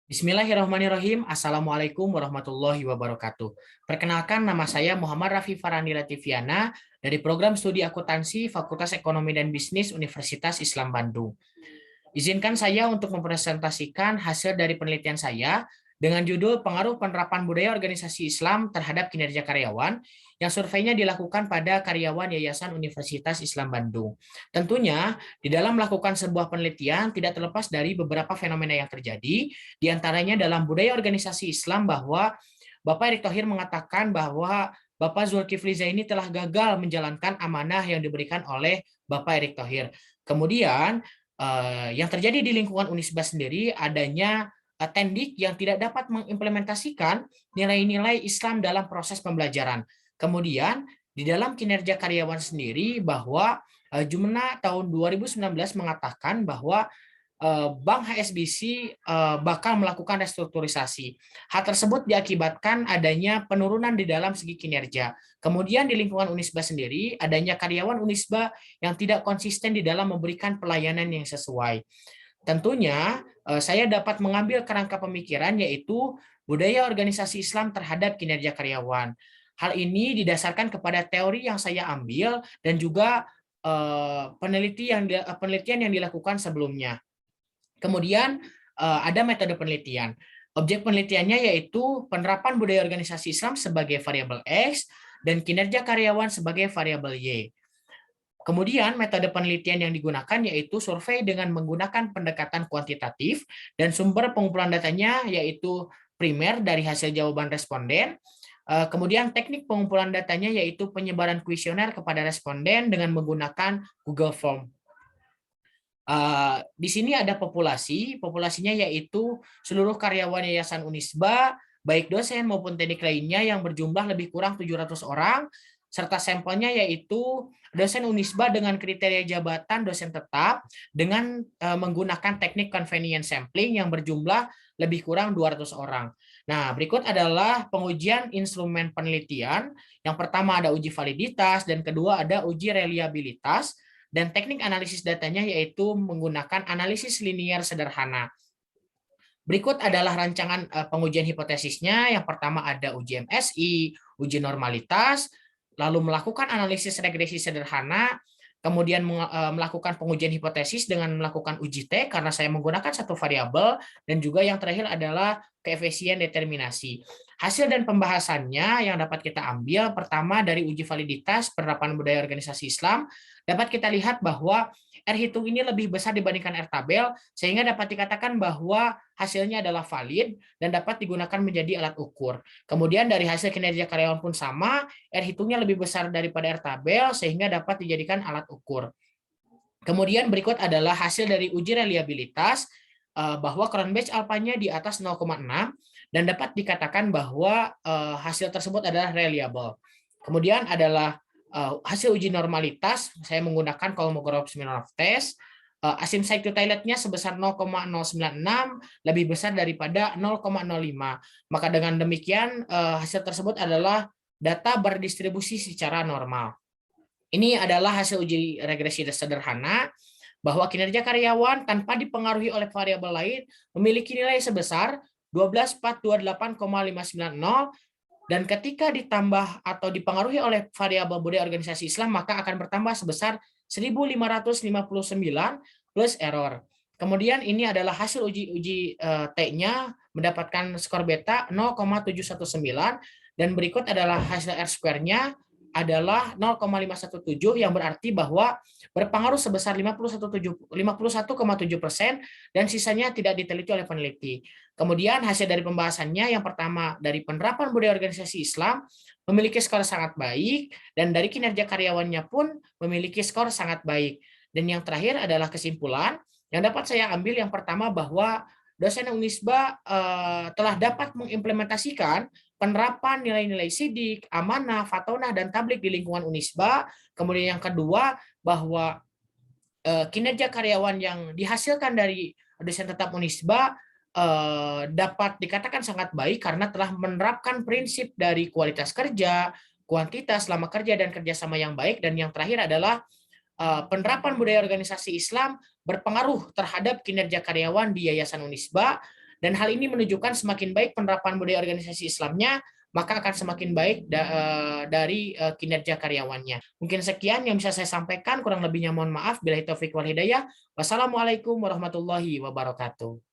Bismillahirrahmanirrahim. Assalamualaikum warahmatullahi wabarakatuh. Perkenalkan, nama saya Muhammad Rafi Farani Latifiana dari Program Studi Akuntansi Fakultas Ekonomi dan Bisnis Universitas Islam Bandung. Izinkan saya untuk mempresentasikan hasil dari penelitian saya dengan judul Pengaruh Penerapan Budaya Organisasi Islam Terhadap Kinerja Karyawan, yang surveinya dilakukan pada karyawan Yayasan Universitas Islam Bandung. Tentunya, di dalam melakukan sebuah penelitian tidak terlepas dari beberapa fenomena yang terjadi, di antaranya dalam budaya organisasi Islam bahwa Bapak Erick Thohir mengatakan bahwa Bapak Zulkifli Zaini telah gagal menjalankan amanah yang diberikan oleh Bapak Erick Thohir. Kemudian, yang terjadi di lingkungan Unisba sendiri adanya tendik yang tidak dapat mengimplementasikan nilai-nilai Islam dalam proses pembelajaran. Kemudian di dalam kinerja karyawan sendiri bahwa Jumna tahun 2019 mengatakan bahwa Bank HSBC bakal melakukan restrukturisasi. Hal tersebut diakibatkan adanya penurunan di dalam segi kinerja. Kemudian di lingkungan Unisba sendiri, adanya karyawan Unisba yang tidak konsisten di dalam memberikan pelayanan yang sesuai. Tentunya saya dapat mengambil kerangka pemikiran yaitu budaya organisasi Islam terhadap kinerja karyawan. Hal ini didasarkan kepada teori yang saya ambil dan juga penelitian yang dilakukan sebelumnya. Kemudian ada metode penelitian. Objek penelitiannya yaitu penerapan budaya organisasi Islam sebagai variabel X dan kinerja karyawan sebagai variabel Y. Kemudian metode penelitian yang digunakan yaitu survei dengan menggunakan pendekatan kuantitatif dan sumber pengumpulan datanya yaitu primer dari hasil jawaban responden. Kemudian teknik pengumpulan datanya yaitu penyebaran kuesioner kepada responden dengan menggunakan Google Form. Di sini ada populasinya yaitu seluruh karyawan Yayasan Unisba, baik dosen maupun teknik lainnya yang berjumlah lebih kurang 700 orang, serta sampelnya yaitu dosen Unisba dengan kriteria jabatan dosen tetap dengan menggunakan teknik convenience sampling yang berjumlah lebih kurang 200 orang. Nah, berikut adalah pengujian instrumen penelitian. Yang pertama ada uji validitas dan kedua ada uji reliabilitas. Dan teknik analisis datanya yaitu menggunakan analisis linier sederhana. Berikut adalah rancangan pengujian hipotesisnya. Yang pertama ada uji MSI, uji normalitas, lalu melakukan analisis regresi sederhana, kemudian melakukan pengujian hipotesis dengan melakukan uji T karena saya menggunakan satu variabel, dan juga yang terakhir adalah koefisien determinasi. Hasil dan pembahasannya yang dapat kita ambil pertama dari uji validitas penerapan budaya organisasi Islam, dapat kita lihat bahwa R hitung ini lebih besar dibandingkan R tabel, sehingga dapat dikatakan bahwa hasilnya adalah valid dan dapat digunakan menjadi alat ukur. Kemudian dari hasil kinerja karyawan pun sama, R hitungnya lebih besar daripada R tabel, sehingga dapat dijadikan alat ukur. Kemudian berikut adalah hasil dari uji reliabilitas, bahwa crown batch alfanya di atas 0,6 dan dapat dikatakan bahwa hasil tersebut adalah reliable. Kemudian adalah hasil uji normalitas, saya menggunakan Kolmogorov-Smirnov test, asymptotic to toiletnya sebesar 0,096 lebih besar daripada 0,05. Maka dengan demikian hasil tersebut adalah data berdistribusi secara normal. Ini adalah hasil uji regresi sederhana bahwa kinerja karyawan tanpa dipengaruhi oleh variabel lain memiliki nilai sebesar 12.428,590, dan ketika ditambah atau dipengaruhi oleh variabel budaya organisasi Islam maka akan bertambah sebesar 1.559 plus error. Kemudian ini adalah hasil uji T-nya mendapatkan skor beta 0,719, dan berikut adalah hasil R-square-nya adalah 0,517 yang berarti bahwa berpengaruh sebesar 51,7% dan sisanya tidak diteliti oleh peneliti. Kemudian hasil dari pembahasannya yang pertama dari penerapan budaya organisasi Islam memiliki skor sangat baik, dan dari kinerja karyawannya pun memiliki skor sangat baik. Dan yang terakhir adalah kesimpulan yang dapat saya ambil yang pertama bahwa dosen Unisba telah dapat mengimplementasikan penerapan nilai-nilai sidik, amanah, fatonah, dan tablik di lingkungan Unisba. Kemudian yang kedua, bahwa kinerja karyawan yang dihasilkan dari dosen tetap Unisba dapat dikatakan sangat baik karena telah menerapkan prinsip dari kualitas kerja, kuantitas, lama kerja, dan kerjasama yang baik. Dan yang terakhir adalah penerapan budaya organisasi Islam berpengaruh terhadap kinerja karyawan di Yayasan Unisba, Dan hal ini menunjukkan semakin baik penerapan budaya organisasi Islamnya, maka akan semakin baik dari kinerja karyawannya. Mungkin sekian yang bisa saya sampaikan, kurang lebihnya mohon maaf. Billahi taufik wal hidayah. Wassalamualaikum warahmatullahi wabarakatuh.